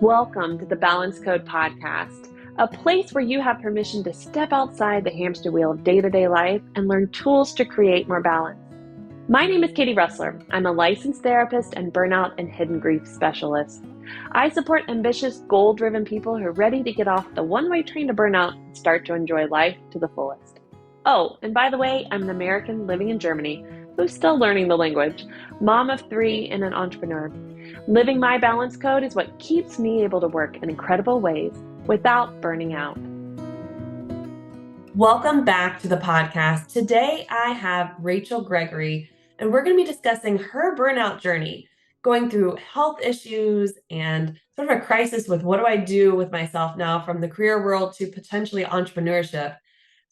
Welcome to the Balance Code Podcast, a place where you have permission to step outside the hamster wheel of day-to-day life and learn tools to create more balance. My name is Katie Russler. I'm a licensed therapist and burnout and hidden grief specialist. I support ambitious, goal-driven people who are ready to get off the one-way train to burnout and start to enjoy life to the fullest. Oh, and by the way, I'm an American living in Germany who's still learning the language, mom of 3 and an entrepreneur. Living my balance code is what keeps me able to work in incredible ways without burning out. Welcome back to the podcast. Today I have Rachel Gregory, and we're going to be discussing her burnout journey, going through health issues and sort of a crisis with what do I do with myself now from the career world to potentially entrepreneurship,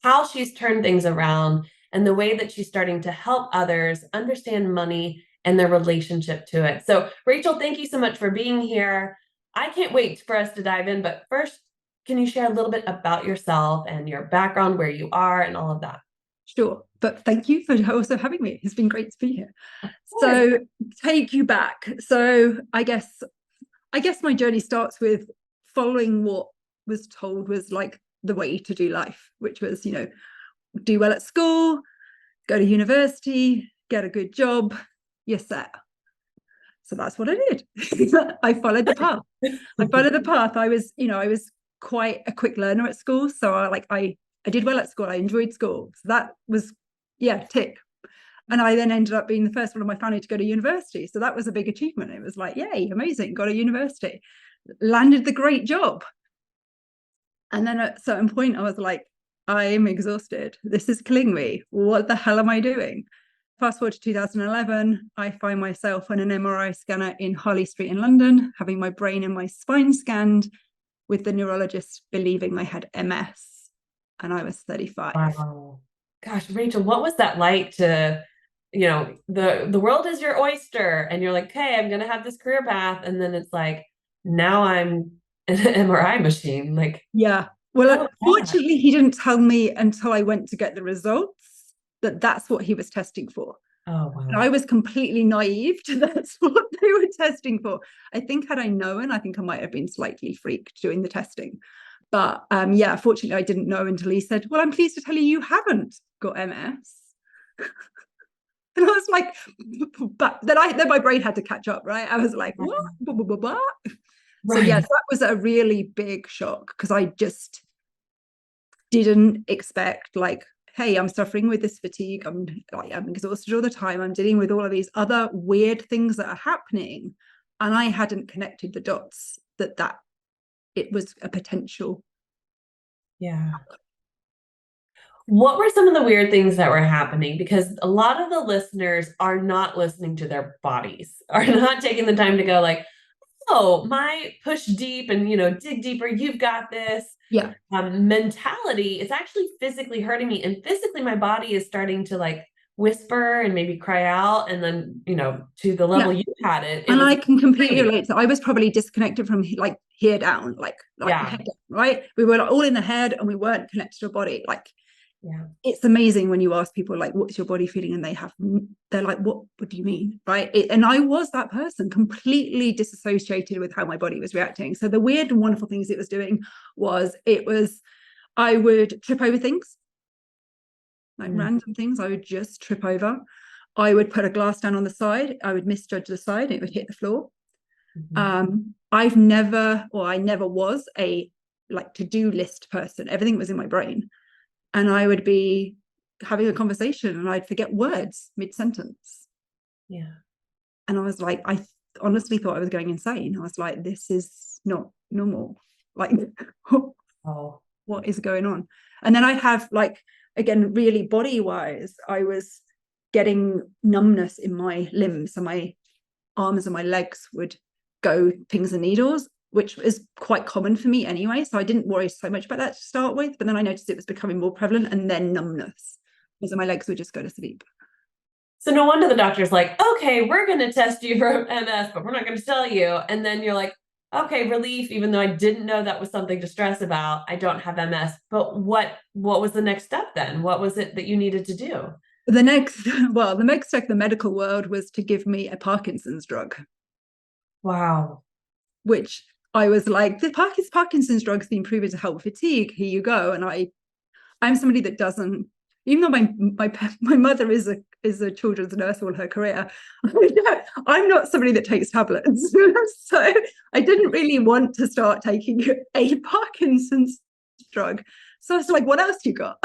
how she's turned things around, and the way that she's starting to help others understand money and their relationship to it. So, Rachel, thank you so much for being here. I can't wait for us to dive in, but first, can you share a little bit about yourself and your background, where you are, and all of that? Sure. But thank you for also having me. It's been great to be here. So take you back. So I guess my journey starts with following what was told was like the way to do life, which was, do well at school, go to university, get a good job, you're set. So that's what I did. I followed the path. I was quite a quick learner at school. So I did well at school. I enjoyed school. So that was, tick. And I then ended up being the first one of my family to go to university. So that was a big achievement. It was like, yay, amazing, got to university, landed the great job. And then at a certain point, I was like, I'm exhausted. This is killing me. What the hell am I doing? Fast forward to 2011, I find myself on an MRI scanner in Harley Street in London, having my brain and my spine scanned, with the neurologist believing I had MS, and I was 35. Wow. Gosh, Rachel, what was that like to, the world is your oyster and you're like, hey, I'm going to have this career path. And then it's like, now I'm an MRI machine. Like, yeah. Well, fortunately, he didn't tell me until I went to get the results that that's what he was testing for. Oh, wow. And I was completely naive to that's what they were testing for. I think had I known, I think I might have been slightly freaked doing the testing. But fortunately, I didn't know until he said, well, I'm pleased to tell you haven't got MS. And I was like, but then my brain had to catch up, right? I was like, what? Right. So yes, that was a really big shock because I just didn't expect hey, I'm suffering with this fatigue. I'm exhausted all the time. I'm dealing with all of these other weird things that are happening. And I hadn't connected the dots that it was a potential. Yeah. What were some of the weird things that were happening? Because a lot of the listeners are not listening to their bodies, are not taking the time to go like, oh, my push deep and, dig deeper. You've got this. Yeah. Mentality is actually physically hurting me. And physically, my body is starting to whisper and maybe cry out. And then, to the level you had it. And I can completely relate. So I was probably disconnected from here down, head down, right? We were all in the head and we weren't connected to our body. It's amazing when you ask people what's your body feeling, and they're like, what do you mean, right? And I was that person, completely disassociated with how my body was reacting. So the weird and wonderful things it was doing was I would trip over things, random things. I would just trip over. I would put a glass down on the side. I would misjudge the side. It would hit the floor. Mm-hmm. I never was a to-do list person. Everything was in my brain. And I would be having a conversation and I'd forget words mid-sentence. Yeah. And I was like, I honestly thought I was going insane. I was like, this is not normal. What is going on? And then I'd have again, really body-wise, I was getting numbness in my limbs. So my arms and my legs would go pins and needles, which is quite common for me anyway. So I didn't worry so much about that to start with, but then I noticed it was becoming more prevalent, and then numbness. So my legs would just go to sleep. So no wonder the doctor's like, okay, we're going to test you for MS, but we're not going to tell you. And then you're like, okay, relief, even though I didn't know that was something to stress about. I don't have MS. But what was the next step then? What was it that you needed to do? The next step in the medical world was to give me a Parkinson's drug. Wow. Which I was like, the Parkinson's drug's been proven to help with fatigue. Here you go. And I'm somebody that doesn't, even though my mother is a children's nurse all her career, I'm not somebody that takes tablets. So I didn't really want to start taking a Parkinson's drug. So I was like, what else you got?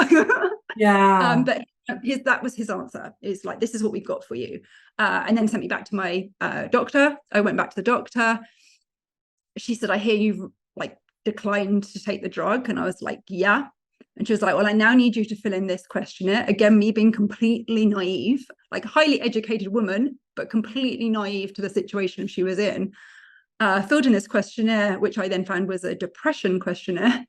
Yeah. But that was his answer. It's like, this is what we've got for you. And then sent me back to my doctor. I went back to the doctor. She said, I hear you've like declined to take the drug. And I was like, yeah. And she was like, well, I now need you to fill in this questionnaire. Again, me being completely naive, like a highly educated woman, but completely naive to the situation she was in. Filled in this questionnaire, which I then found was a depression questionnaire,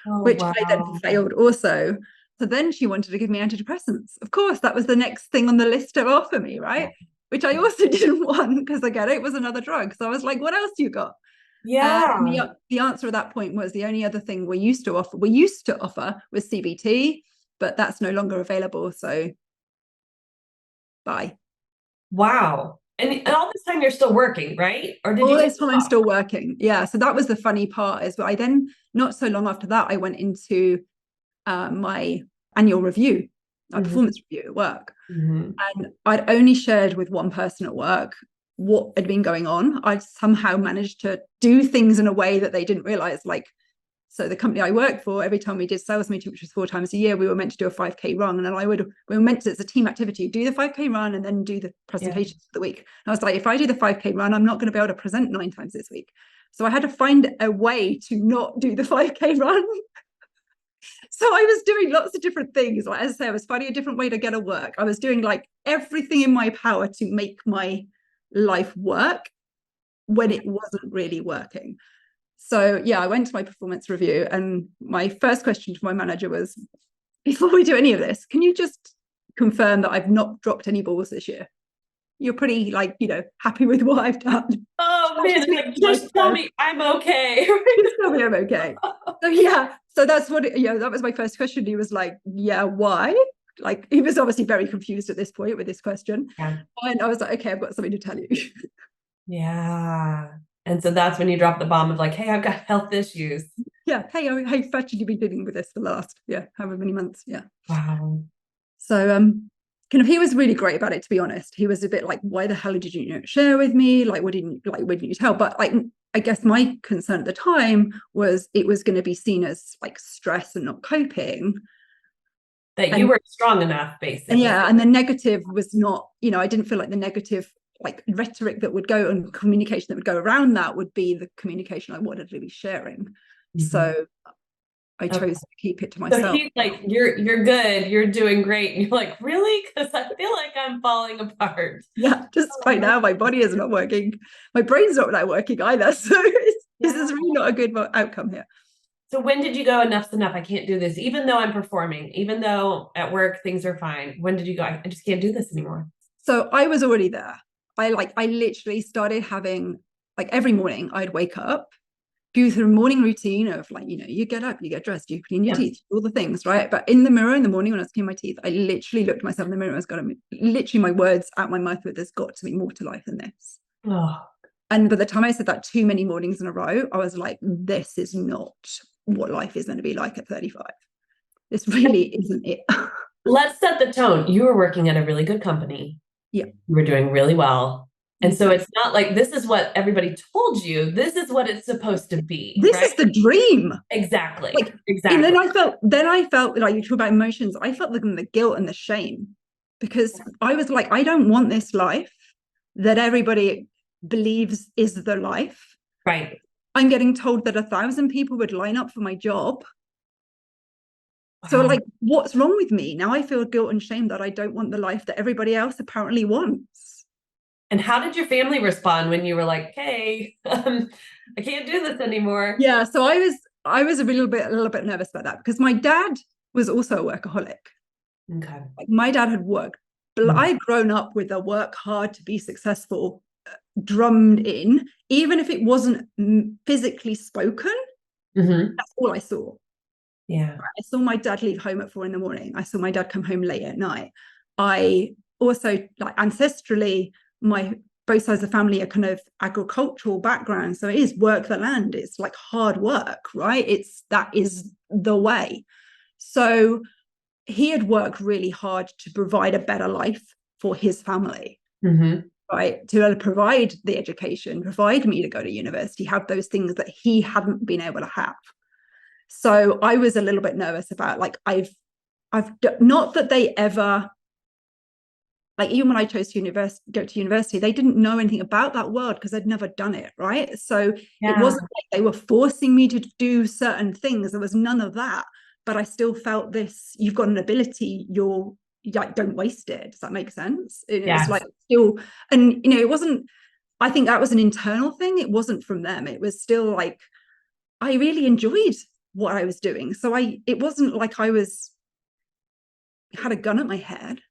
which I then failed also. So then she wanted to give me antidepressants. Of course, that was the next thing on the list to offer me, right? Which I also didn't want because again, it was another drug. So I was like, what else you got? Yeah. The answer at that point was the only other thing we used to offer was CBT, but that's no longer available. So bye. Wow. And all this time you're still working, right? Or did all you this time I'm still working? Yeah. So that was the funny part is I then, not so long after that, I went into my annual review, my performance review at work. And I'd only shared with one person at work what had been going on. I somehow managed to do things in a way that they didn't realize. Like, so the company I worked for, every time we did sales meeting, which was 4 times a year, we were meant to do a 5K run. And we were meant to, it's a team activity, do the 5K run and then do the presentations for the week. And I was like, if I do the 5K run, I'm not going to be able to present 9 times this week. So I had to find a way to not do the 5K run. So I was doing lots of different things. Like, as I say, I was finding a different way to get to work. I was doing like everything in my power to make my life work when it wasn't really working. So yeah, I went to my performance review and my first question to my manager was, before we do any of this, can you just confirm that I've not dropped any balls this year? You're pretty happy with what I've done. Oh man, like, just tell me I'm okay. Just tell me I'm okay. So yeah, so that's what that was my first question. He was like, yeah, why? Like, he was obviously very confused at this point with this question. And I was like, okay, I've got something to tell you. Yeah. And so that's when you drop the bomb of like, hey, I've got health issues. Yeah. Hey, I've actually been dealing with this for the last, however many months. Yeah. Wow. So he was really great about it, to be honest. He was a bit like, why the hell did you not share with me? Like, why didn't you tell? But like, I guess my concern at the time was it was going to be seen as like stress and not coping. That you were strong enough, basically. And the negative was not, I didn't feel like the negative like rhetoric that would go and communication that would go around that would be the communication I wanted to be sharing. So I chose to keep it to myself. So he's like, you're good, you're doing great. And you're like, really? Because I feel like I'm falling apart. Yeah, just right now my body is not working. My brain's not working either. So this is really not a good outcome here. So when did you go, enough's enough? I can't do this. Even though I'm performing, even though at work things are fine. When did you go, I just can't do this anymore? So I was already there. I literally started having, like, every morning I'd wake up, go through a morning routine of like, you get up, you get dressed, you clean your teeth, all the things, right? But in the mirror in the morning when I was cleaning my teeth, I literally looked at myself in the mirror and I was literally my words out my mouth were, there's got to be more to life than this. And by the time I said that too many mornings in a row, I was like, this is not what life is going to be like at 35. This really isn't it. Let's set the tone. You were working at a really good company. Yeah. You were doing really well. And so it's not like this is what everybody told you. This is what it's supposed to be. This is the dream. Exactly. Exactly. And then I felt like, you talk about emotions. I felt the guilt and the shame because I was like, I don't want this life that everybody believes is the life. Right. I'm getting told that 1,000 people would line up for my job. Wow. So like, what's wrong with me? Now I feel guilt and shame that I don't want the life that everybody else apparently wants. And how did your family respond when you were like, hey, I can't do this anymore? Yeah. So I was a little bit nervous about that because my dad was also a workaholic. Okay. Like, my dad had worked, but I'd grown up with a work hard to be successful drummed in, even if it wasn't physically spoken. That's all I saw. Yeah. I saw my dad leave home at 4 a.m. I saw my dad come home late at night. I also, like, ancestrally, my both sides of the family are kind of agricultural backgrounds. So it is work the land. It's like hard work, right? That is the way. So he had worked really hard to provide a better life for his family, right? To provide the education, provide me to go to university, have those things that he hadn't been able to have. So I was a little bit nervous about, like, I've not that they ever, like, even when I chose to go to university, they didn't know anything about that world because I'd never done it, right? So it wasn't like they were forcing me to do certain things. There was none of that. But I still felt this, you've got an ability, you're like, don't waste it. Does that make sense? It was like still, and it wasn't, I think that was an internal thing. It wasn't from them. It was still like, I really enjoyed what I was doing. So it wasn't like I had a gun at my head.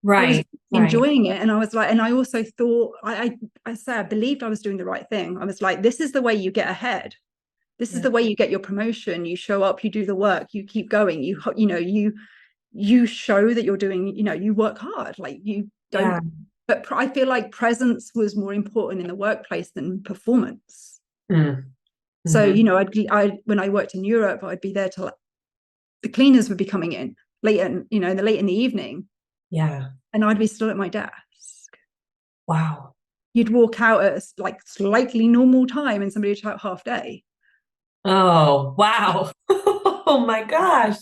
Right. I was enjoying it. And I was like, and I also thought, I believed I was doing the right thing. I was like, this is the way you get ahead. This is the way you get your promotion. You show up, you do the work, you keep going, you show that you're doing, you work hard, like you don't, but I feel like presence was more important in the workplace than performance. So, when I worked in Europe, I'd be there till the cleaners would be coming in late in the evening. Yeah. And I'd be still at my desk. Wow. You'd walk out at like slightly normal time and somebody would shout half day. Oh, wow. Oh my gosh.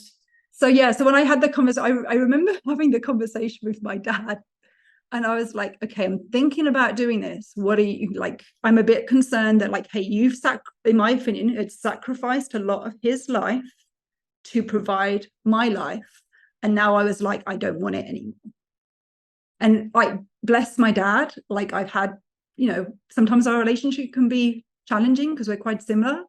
So when I had the conversation, I remember having the conversation with my dad, and I was like, okay, I'm thinking about doing this. What are you like? I'm a bit concerned that, like, hey, in my opinion, it's sacrificed a lot of his life to provide my life. And now I was like, I don't want it anymore. And like, bless my dad, like I've had, sometimes our relationship can be challenging because we're quite similar.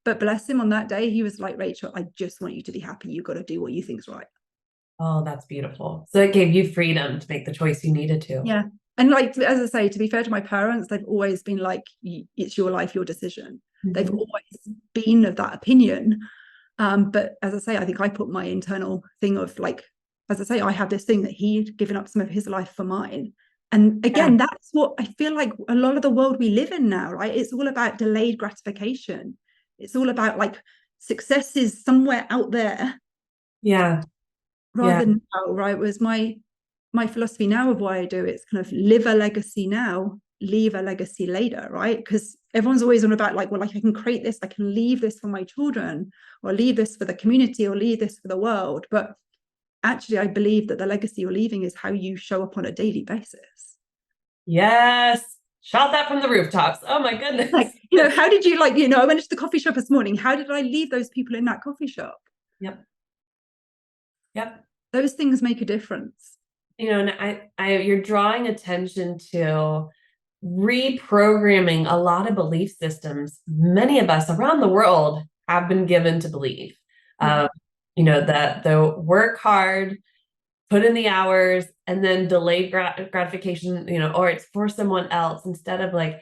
But bless him, on that day, he was like, Rachel, I just want you to be happy. You've got to do what you think's right. Oh, that's beautiful. So it gave you freedom to make the choice you needed to. Yeah. And like, as I say, to be fair to my parents, they've always been like, it's your life, your decision. They've always been of that opinion. But as I say, I think I put my internal thing of, like, as I say, I have this thing that he'd given up some of his life for mine. And again, that's what I feel like a lot of the world we live in now, right? It's all about delayed gratification. It's all about, like, success is somewhere out there. Yeah. Rather than now, right? Was my philosophy now of why I do it's kind of live a legacy now, leave a legacy later, right? Because everyone's always on about, like, well, like, I can create this, I can leave this for my children, or leave this for the community, or leave this for the world. But actually, I believe that the legacy you're leaving is how you show up on a daily basis. Yes. Shout that from the rooftops. Oh my goodness. Like, how did you, like, I went to the coffee shop this morning. How did I leave those people in that coffee shop? Yep. Those things make a difference. And you're drawing attention to reprogramming a lot of belief systems many of us around the world have been given to believe. That the work hard, put in the hours, and then delayed gratification, or it's for someone else, instead of like,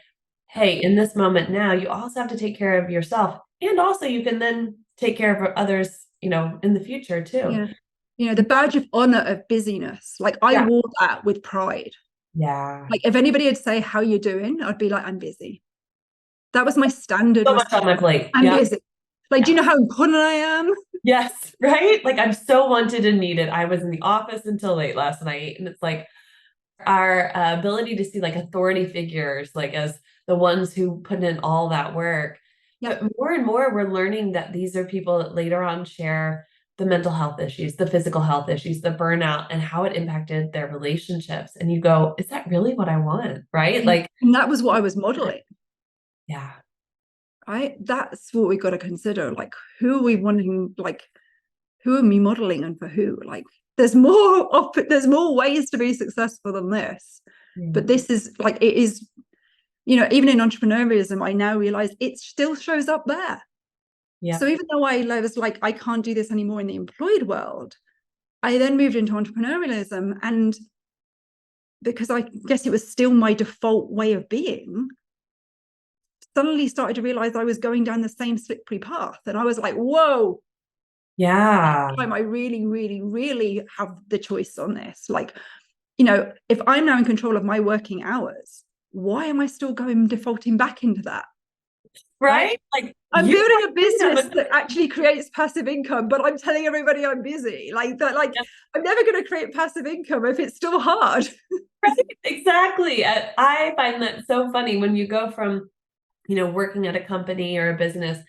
hey, in this moment now, you also have to take care of yourself. And also you can then take care of others, in the future too. Yeah. The badge of honor of busyness. Like, I wore that with pride. Yeah. Like, if anybody would say, how you doing? I'd be like, I'm busy. That was my standard. So much on my plate. I'm busy. Like, do you know how important I am? Yes, right? Like, I'm so wanted and needed. I was in the office until late last night, and it's like our ability to see, like, authority figures, like, as the ones who put in all that work. But more and more, we're learning that these are people that later on share the mental health issues, the physical health issues, the burnout, and how it impacted their relationships. And you go, is that really what I want? Right? Like, and that was what I was modeling. Yeah. Right. That's what we got to consider. Like, who are we wanting? Like, who are we modeling, and for who? Like, there's more ways to be successful than this. But this is, like, it is, even in entrepreneurialism, I now realize it still shows up there. So even though I was like, I can't do this anymore in the employed world, I then moved into entrepreneurialism, and because I guess it was still my default way of being, suddenly started to realize I was going down the same slippery path. And I was like, whoa. Yeah. I really, really, really have the choice on this. Like, if I'm now in control of my working hours, why am I still defaulting back into that? Right? Like, I'm building a business that actually creates passive income, but I'm telling everybody I'm busy. Like that, like I'm never going to create passive income if it's still hard. Right, exactly. I find that so funny when you go from, working at a company or a business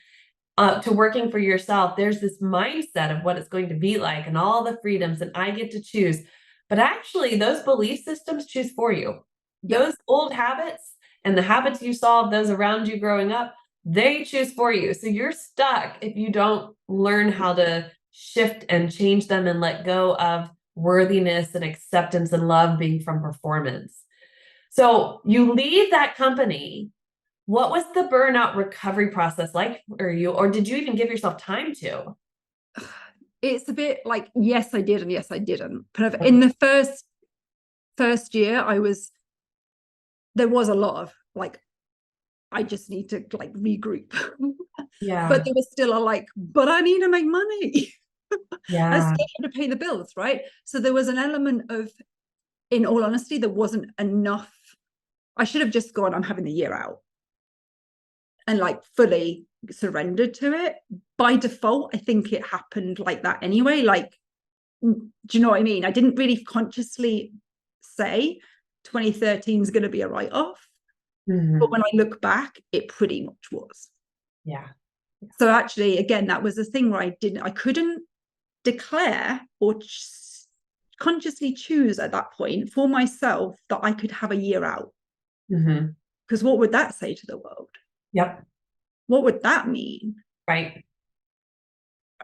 to working for yourself. There's this mindset of what it's going to be like and all the freedoms, and I get to choose. But actually, those belief systems choose for you. Those old habits and the habits you saw of those around you growing up, they choose for you. So you're stuck if you don't learn how to shift and change them and let go of worthiness and acceptance and love being from performance. So you leave that company. What was the burnout recovery process like for you, or did you even give yourself time to? It's a bit like, yes, I did, and yes, I didn't. Kind of in the first year, there was a lot of like, I just need to like regroup. Yeah. But there was still but I need to make money. Yeah. I still had to pay the bills, right? So there was an element of, in all honesty, there wasn't enough. I should have just gone, I'm having the year out, and like fully surrendered to it. By default, I think it happened like that anyway. Like, do you know what I mean? I didn't really consciously say 2013 is going to be a write-off. But when I look back, it pretty much was. Yeah. So actually, again, that was the thing where I couldn't declare or consciously choose at that point for myself that I could have a year out. Because what would that say to the world? Yep. What would that mean? Right.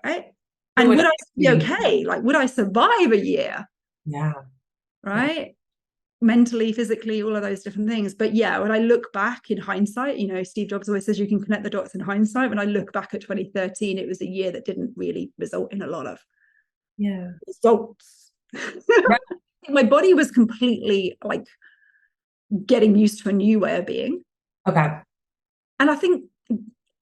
And would I be okay? Like, would I survive a year? Yeah. Right. Yeah. Mentally, physically, all of those different things. But yeah, when I look back in hindsight, Steve Jobs always says you can connect the dots in hindsight. When I look back at 2013, it was a year that didn't really result in a lot of results. Right. My body was completely like getting used to a new way of being. Okay. And I think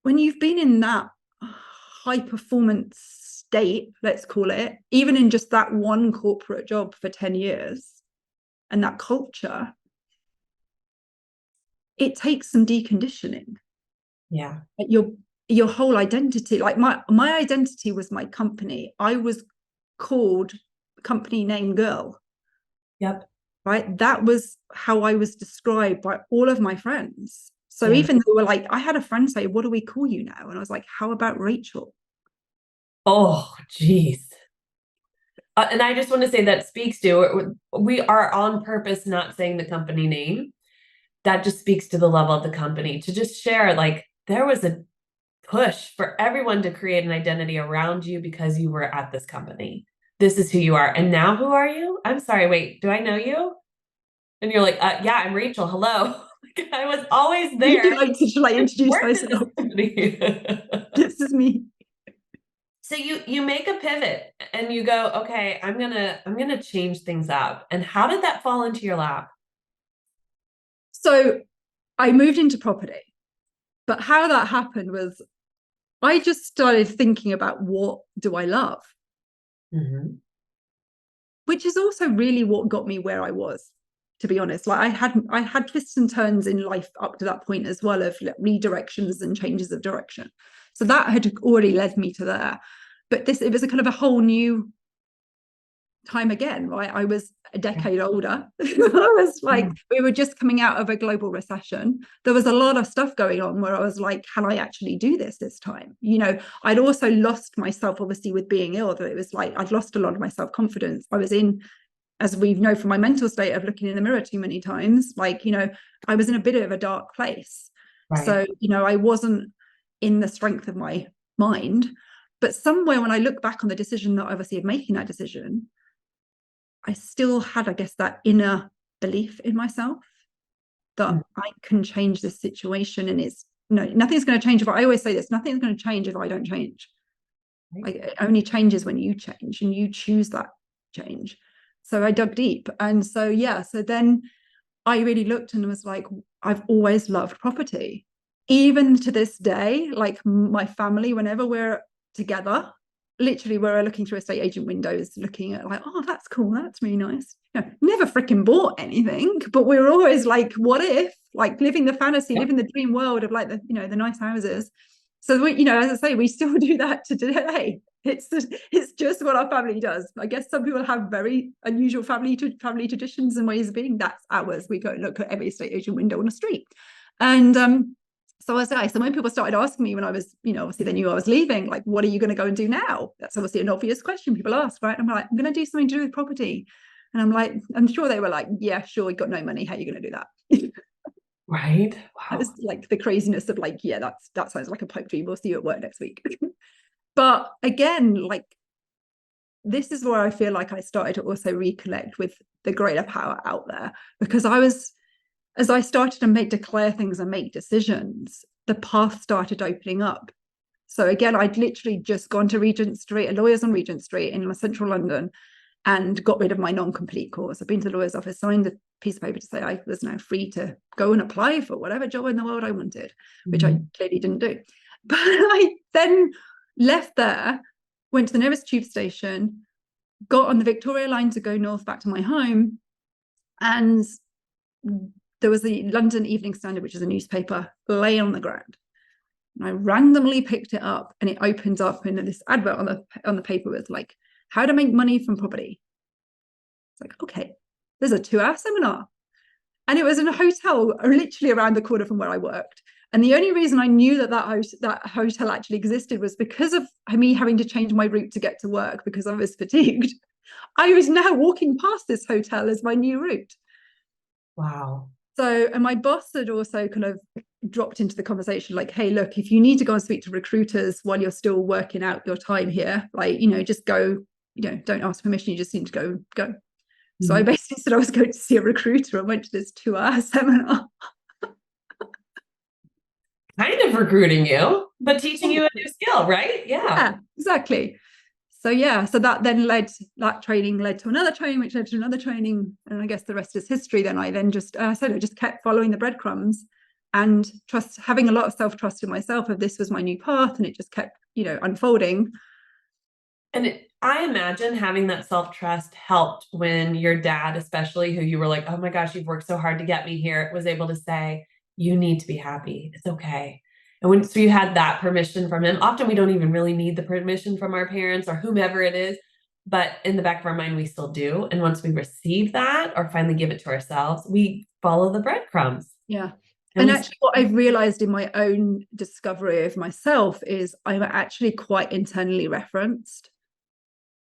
when you've been in that high performance state, let's call it, even in just that one corporate job for 10 years, and that culture, it takes some deconditioning. Yeah. Like your whole identity, like my identity was my company. I was called company name girl. Yep. Right. That was how I was described by all of my friends. So even though like, I had a friend say, what do we call you now? And I was like, how about Rachel? Oh, geez. And I just want to say that speaks to, we are on purpose not saying the company name. That just speaks to the level of the company to just share, like, there was a push for everyone to create an identity around you because you were at this company. This is who you are. And now who are you? I'm sorry, wait, do I know you? And you're like, yeah, I'm Rachel. Hello. I was always there. Should I introduce myself? This is me. So you make a pivot and you go, okay, I'm gonna change things up. And how did that fall into your lap? So I moved into property, but how that happened was I just started thinking about what do I love, which is also really what got me where I was, to be honest. Like I had twists and turns in life up to that point as well, of redirections and changes of direction. So that had already led me to there. But it was a kind of a whole new time again, right? I was a decade older. I was like, we were just coming out of a global recession. There was a lot of stuff going on where I was like, can I actually do this time? I'd also lost myself, obviously, with being ill. That it was like, I'd lost a lot of my self-confidence. I was in, as we know from my mental state of looking in the mirror too many times, like, I was in a bit of a dark place. Right. So, I wasn't in the strength of my mind. But somewhere when I look back on the decision that obviously of making that decision, I still had, I guess, that inner belief in myself that I can change this situation. And nothing's going to change if I always say this, nothing's going to change if I don't change. Like, it only changes when you change and you choose that change. So I dug deep. And so, so then I really looked and was like, I've always loved property. Even to this day, like my family, whenever we're together, literally we're looking through estate agent windows, looking at like, oh, that's cool, that's really nice. Never freaking bought anything, but we're always like, what if? like living the fantasy, living the dream world of like the, you know, the nice houses. So we, you know, as I say, we still do that to today. It's just what our family does. I guess some people have very unusual family traditions and ways of being. That's ours. We go look at every estate agent window on the street. And so when people started asking me when I was, you know, obviously they knew I was leaving, like, what are you going to go and do now? That's obviously an obvious question people ask, right? I'm like, I'm going to do something to do with property. And I'm like, I'm sure they were like, yeah, sure, you got no money. How are you going to do that? Right. Wow. That was like the craziness of like, yeah, that sounds like a pipe dream. We'll see you at work next week. But again, like, this is where I feel like I started to also reconnect with the greater power out there, because as I started to declare things and make decisions, the path started opening up. So again, I'd literally just gone to Regent Street, a lawyer's on Regent Street in central London, and got rid of my non-complete course. I've been to the lawyer's office, signed a piece of paper to say I was now free to go and apply for whatever job in the world I wanted, which I clearly didn't do. But I then left there, went to the nearest tube station, got on the Victoria line to go north back to my home, and there was the London Evening Standard, which is a newspaper, lay on the ground. And I randomly picked it up, and it opened up, and this advert on the paper was like, how to make money from property. It's like, okay, there's a 2-hour seminar. And it was in a hotel literally around the corner from where I worked. And the only reason I knew that hotel actually existed was because of me having to change my route to get to work because I was fatigued. I was now walking past this hotel as my new route. Wow. So, and my boss had also kind of dropped into the conversation like, hey, look, if you need to go and speak to recruiters while you're still working out your time here, like, you know, just go, you know, don't ask permission, you just need to go. So I basically said I was going to see a recruiter and went to this 2-hour seminar. Kind of recruiting you, but teaching you a new skill, right? Yeah, exactly. So that training led to another training, which led to another training. And I guess the rest is history. Then I just kept following the breadcrumbs and having a lot of self-trust in myself of this was my new path. And it just kept, you know, unfolding. And I imagine having that self-trust helped when your dad, especially, who you were like, oh my gosh, you've worked so hard to get me here, was able to say, you need to be happy. It's okay. And so you had that permission from him. Often we don't even really need the permission from our parents or whomever it is, but in the back of our mind, we still do. And once we receive that or finally give it to ourselves, we follow the breadcrumbs. Yeah. And actually what I've realized in my own discovery of myself is I'm actually quite internally referenced.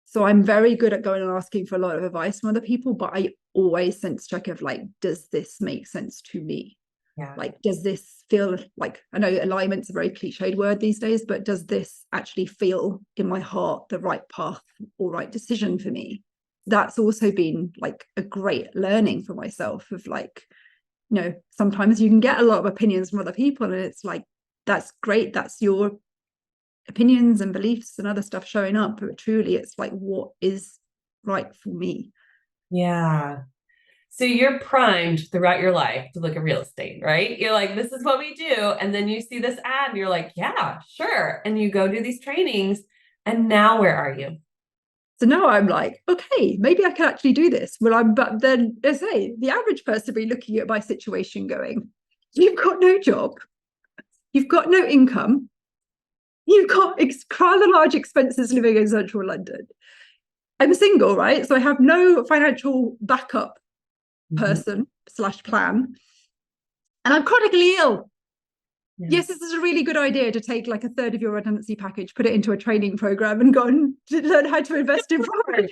So I'm very good at going and asking for a lot of advice from other people, but I always sense check of like, does this make sense to me? Yeah. Like, does this feel like, I know alignment's a very cliched word these days, but does this actually feel in my heart the right path or right decision for me? That's also been like a great learning for myself of like, you know, sometimes you can get a lot of opinions from other people and it's like, that's great. That's your opinions and beliefs and other stuff showing up, but truly it's like, what is right for me? Yeah. So you're primed throughout your life to look at real estate, right? You're like, this is what we do. And then you see this ad and you're like, yeah, sure. And you go do these trainings. And now where are you? So now I'm like, okay, maybe I can actually do this. But then I say the average person be looking at my situation going, you've got no job, you've got no income, you've got rather large expenses living in central London. I'm single, right? So I have no financial backup person / plan. And I'm chronically ill. Yeah. Yes, this is a really good idea to take like a third of your redundancy package, put it into a training program and go and learn how to invest in property.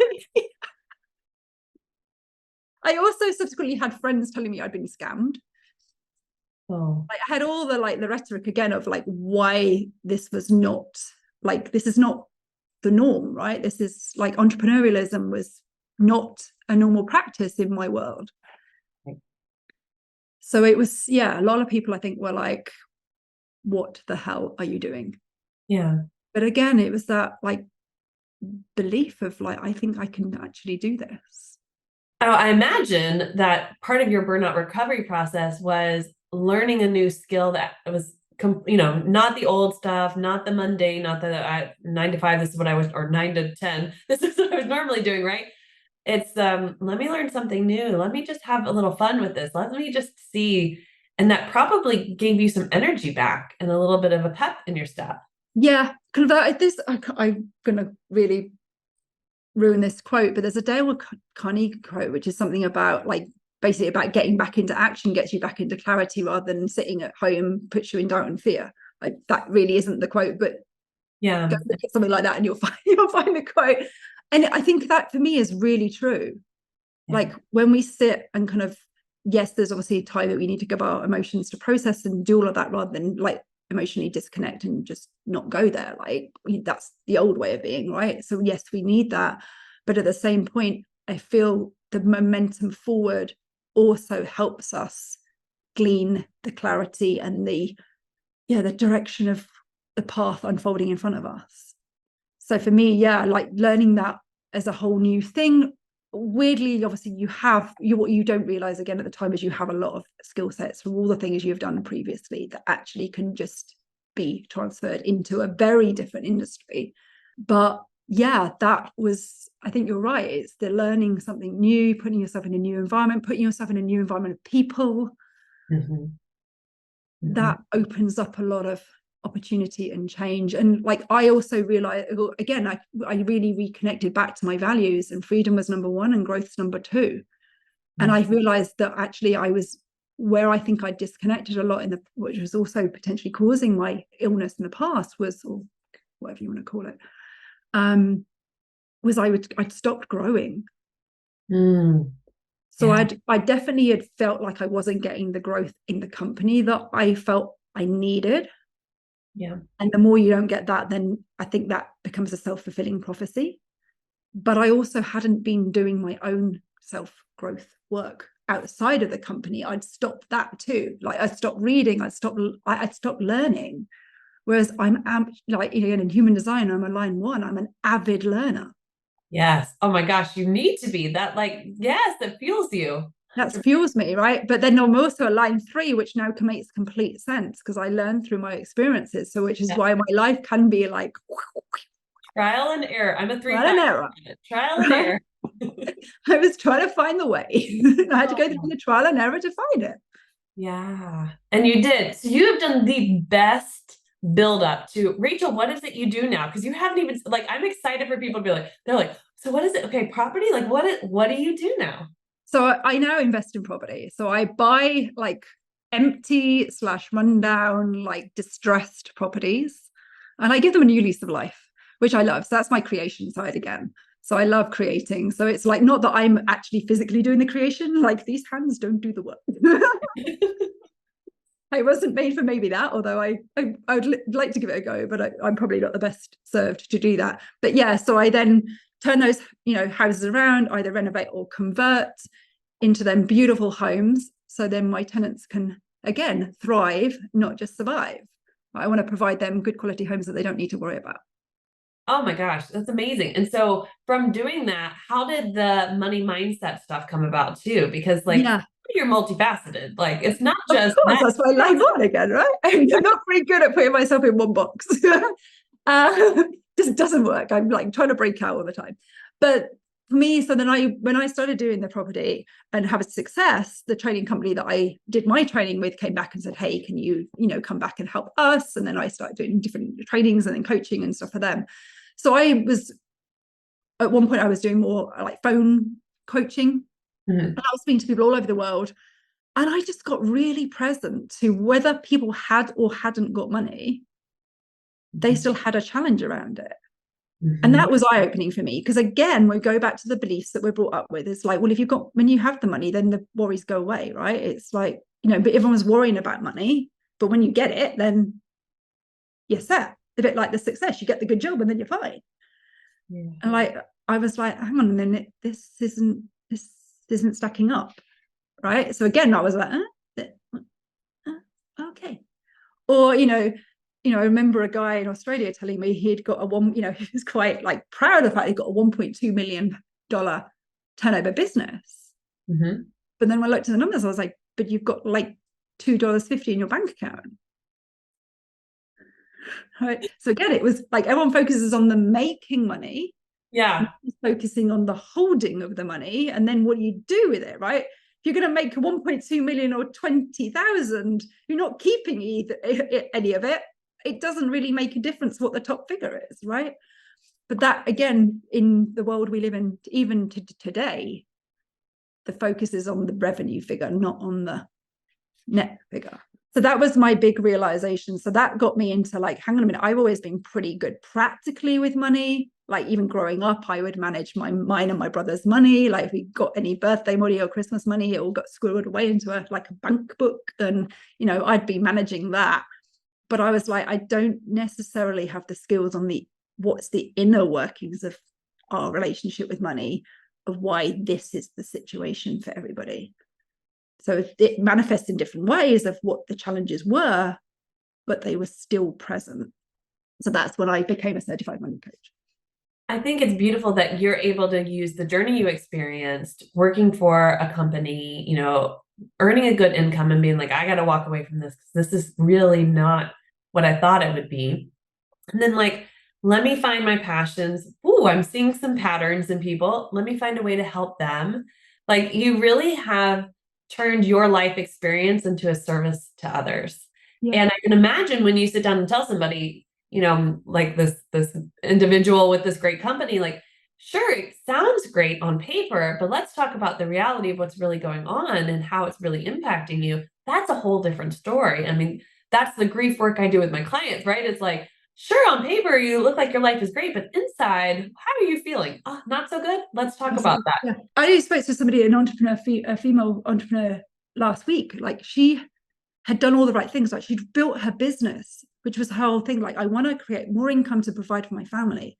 I also subsequently had friends telling me I'd been scammed. Oh. Like, I had all the rhetoric again of like why this was not like, this is not the norm, right? This is like entrepreneurialism was not a normal practice in my world. So it was, yeah, a lot of people I think were like, what the hell are you doing? Yeah. But again, it was that like belief of like, I think I can actually do this. Oh, I imagine that part of your burnout recovery process was learning a new skill that was, you know, not the old stuff, not the mundane, not the 9 to 5, this is what I was, or 9 to 10, this is what I was normally doing, right? It's, let me learn something new. Let me just have a little fun with this. Let me just see. And that probably gave you some energy back and a little bit of a pep in your step. Yeah, kind of I'm going to really ruin this quote, but there's a Dale Carnegie quote, which is something about like basically about getting back into action, gets you back into clarity rather than sitting at home, puts you in doubt and fear. Like that really isn't the quote, but yeah, go look at something like that and you'll find the quote. And I think that for me is really true. Yeah. Like when we sit and kind of, yes, there's obviously time that we need to give our emotions to process and do all of that rather than like emotionally disconnect and just not go there. Like that's the old way of being, right? So yes, we need that. But at the same point, I feel the momentum forward also helps us glean the clarity and the direction of the path unfolding in front of us. So for me, yeah, like learning that as a whole new thing. Weirdly, obviously, what you don't realize again at the time is you have a lot of skill sets from all the things you've done previously that actually can just be transferred into a very different industry. But yeah, I think you're right. It's the learning something new, putting yourself in a new environment, putting yourself in a new environment of people. Mm-hmm. That opens up a lot of opportunity and change. And like I also realized again, I really reconnected back to my values, and freedom was number one and growth's number two. And I realized that actually I was where I think I disconnected a lot which was also potentially causing my illness in the past was, or whatever you want to call it, was I'd stopped growing. So yeah. I definitely had felt like I wasn't getting the growth in the company that I felt I needed. Yeah. And the more you don't get that, then I think that becomes a self-fulfilling prophecy. But I also hadn't been doing my own self-growth work outside of the company. I'd stopped that too. Like I stopped reading, I'd stopped learning. Whereas I'm like, in human design, I'm a line 1, I'm an avid learner. Yes. Oh my gosh, you need to be that, like, yes, that fuels you. That fuels me, right? But then I'm also a line 3, which now makes complete sense because I learned through my experiences. So which is why my life can be like trial and error. I'm a 3. Trial and error. Trial and error. I was trying to find the way. I had to go through the trial and error to find it. Yeah. And you did. So you have done the best build up to Rachel. What is it you do now? Because you haven't even, like, I'm excited for people to be like, they're like, so what is it? Okay, property. Like, what do you do now? So I now invest in property. So I buy like empty / rundown, like distressed properties, and I give them a new lease of life, which I love. So that's my creation side again. So I love creating. So it's like not that I'm actually physically doing the creation, like these hands don't do the work. I wasn't made for maybe that, although I would like to give it a go, but I'm probably not the best served to do that. But yeah, so I then turn those, houses around, either renovate or convert into them beautiful homes. So then my tenants can, again, thrive, not just survive. I want to provide them good quality homes that they don't need to worry about. Oh my gosh, that's amazing. And so from doing that, how did the money mindset stuff come about too? Because you're multifaceted. Like it's not just of course, that's my line 1 again, right? I'm not very good at putting myself in one box. Just doesn't work. I'm like trying to break out all the time. But for me, so then when I started doing the property and have a success, the training company that I did my training with came back and said, hey, can you, come back and help us? And then I started doing different trainings and then coaching and stuff for them. So at one point I was doing more like phone coaching. And I was speaking to people all over the world. And I just got really present to whether people had or hadn't got money, they still had a challenge around it. And that was eye-opening for me, because again, we go back to the beliefs that we're brought up with. It's like, well, when you have the money, then the worries go away, right? It's like, but everyone's worrying about money, but when you get it, then you're set. A bit like the success, you get the good job and then you're fine. Yeah. And like, I was like, hang on a minute, this isn't stacking up, right? So again, I was like, okay. Or, I remember a guy in Australia telling me he'd got he was quite like proud of the fact he got a $1.2 million turnover business. But then when I looked at the numbers, I was like, but you've got like $2.50 in your bank account. Right. So again, it was like everyone focuses on the making money. Yeah. Focusing on the holding of the money. And then what do you do with it, right? you're going to make 1.2 million or 20,000, you're not keeping any of it. It doesn't really make a difference what the top figure is, right? But that, again, in the world we live in, even today, the focus is on the revenue figure, not on the net figure. So that was my big realization. So that got me into like, hang on a minute, I've always been pretty good practically with money. Like even growing up, I would manage mine and my brother's money. Like if we got any birthday money or Christmas money, it all got squirreled away into a bank book. And, I'd be managing that. But I was like, I don't necessarily have the skills on what's the inner workings of our relationship with money, of why this is the situation for everybody. So it manifests in different ways of what the challenges were, but they were still present. So that's when I became a certified money coach. I think it's beautiful that you're able to use the journey you experienced working for a company, earning a good income and being like, I got to walk away from this because this is really not what I thought it would be. And then like, let me find my passions. Ooh, I'm seeing some patterns in people. Let me find a way to help them. Like you really have turned your life experience into a service to others. Yeah. And I can imagine when you sit down and tell somebody, like this individual with this great company, like, sure, it sounds great on paper, but let's talk about the reality of what's really going on and how it's really impacting you. That's a whole different story. I mean, that's the grief work I do with my clients, right? It's like, sure, on paper, you look like your life is great, but inside, how are you feeling? Oh, not so good. Let's talk about that. Yeah. I spoke to somebody, an entrepreneur, a female entrepreneur last week. Like she had done all the right things. Like she'd built her business, which was her whole thing. Like, I want to create more income to provide for my family.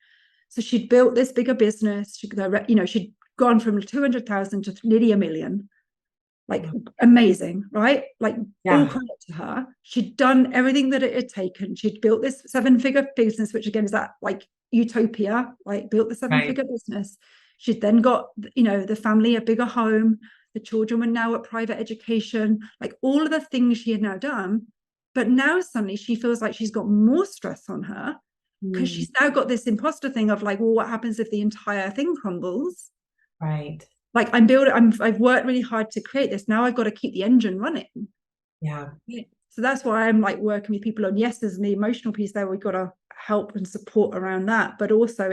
So she'd built this bigger business. She'd gone from 200,000 to nearly $1 million. Like amazing, right? Like all credit to her. She'd done everything that it had taken. She'd built this 7-figure business, which again is that like utopia, like built the 7-figure business. She'd then got, the family a bigger home. The children were now at private education, like all of the things she had now done. But now suddenly she feels like she's got more stress on her because she's now got this imposter thing of like, well, what happens if the entire thing crumbles? Right. Like I've worked really hard to create this. Now I've got to keep the engine running. Yeah. So that's why I'm like working with people on, yes, there's the emotional piece there. We've got to help and support around that. But also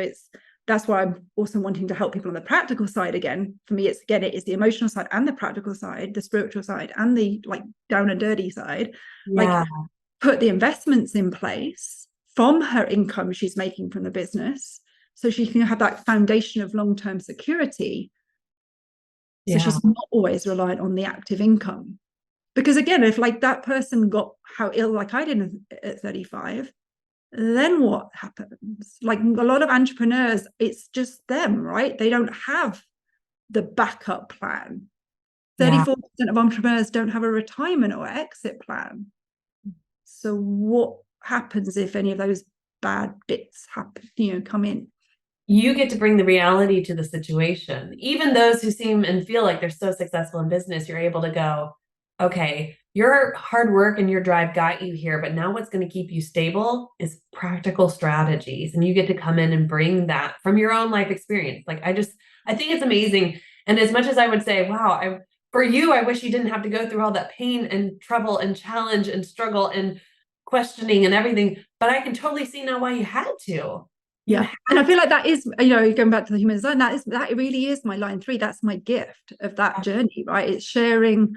that's why I'm also wanting to help people on the practical side again. For me, it is the emotional side and the practical side, the spiritual side and the like down and dirty side. Yeah. Like put the investments in place from her income she's making from the business so she can have that foundation of long-term security. So she's not always reliant on the active income. Because again, if like that person got how ill like I did at 35, then what happens? Like a lot of entrepreneurs, it's just them, right? They don't have the backup plan. 34% of entrepreneurs don't have a retirement or exit plan. So what happens if any of those bad bits happen, come in? You get to bring the reality to the situation. Even those who seem and feel like they're so successful in business, you're able to go, okay, your hard work and your drive got you here, but now what's going to keep you stable is practical strategies. And you get to come in and bring that from your own life experience. Like, I think it's amazing. And as much as I would say, wow, for you, I wish you didn't have to go through all that pain and trouble and challenge and struggle and questioning and everything, but I can totally see now why you had to. Yeah. And I feel like that is, going back to the human design, that really is my line 3. That's my gift of that journey, right? It's sharing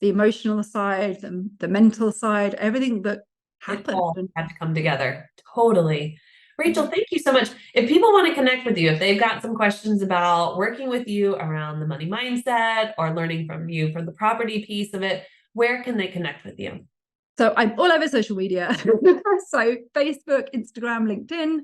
the emotional side, the mental side, everything that happened. It all had to come together. Totally. Rachel, thank you so much. If people want to connect with you, if they've got some questions about working with you around the money mindset or learning from you for the property piece of it, where can they connect with you? So I'm all over social media. So Facebook, Instagram, LinkedIn.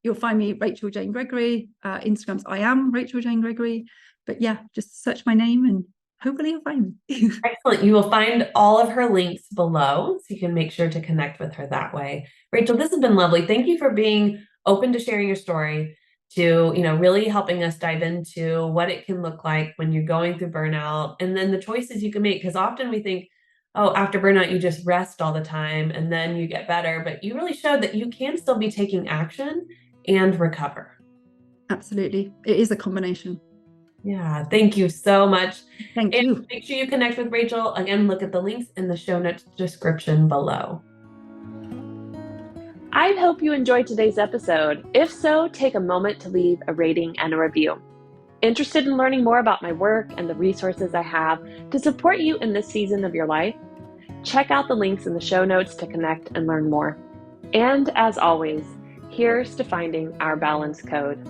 You'll find me Rachel Jane Gregory. Instagram's I am Rachel Jane Gregory. But yeah, just search my name and hopefully you'll find me. Excellent. You will find all of her links below, so you can make sure to connect with her that way. Rachel, this has been lovely. Thank you for being open to sharing your story, to really helping us dive into what it can look like when you're going through burnout, and then the choices you can make. Because often we think, oh, after burnout, you just rest all the time and then you get better. But you really showed that you can still be taking action and recover. Absolutely. It is a combination. Yeah, thank you so much. Thank And you. make sure you connect with Rachel. Again, look at the links in the show notes description below. I hope you enjoyed today's episode. If so, take a moment to leave a rating and a review. Interested in learning more about my work and the resources I have to support you in this season of your life? Check out the links in the show notes to connect and learn more. And as always, here's to finding our balance code.